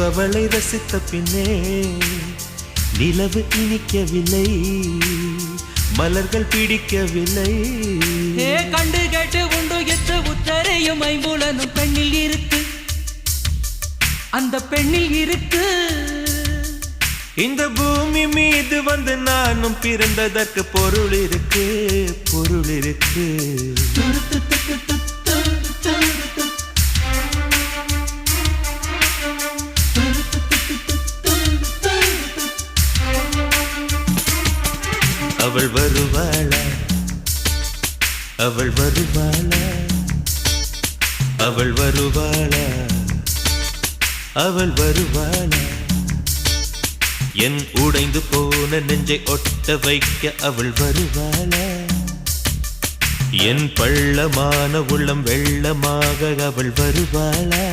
அவளை ரசித்த பின்னே நிலவு இனிக்கவில்லை, மலர்கள் பிடிக்கவில்லை. கண்டு கேட்டு உண்டு எட்டு உத்தரையும் ஐம்புலனும் பெண்ணில் இருக்கு, அந்த பெண்ணில் இருக்கு. இந்த பூமி மீது வந்து நானும் பிறந்ததற்கு பொருள் இருக்கு, பொருள் இருக்கு. அவள் வருவாளா, அவள் வருவாளா, அவள் வருவாளா, அவள் வருவாளா? என் உடைந்து போன நெஞ்சை ஒட்ட வைக்க அவள் வருவாளா? என் பள்ளமான உள்ளம் வெள்ளமாக அவள் வருவாளா?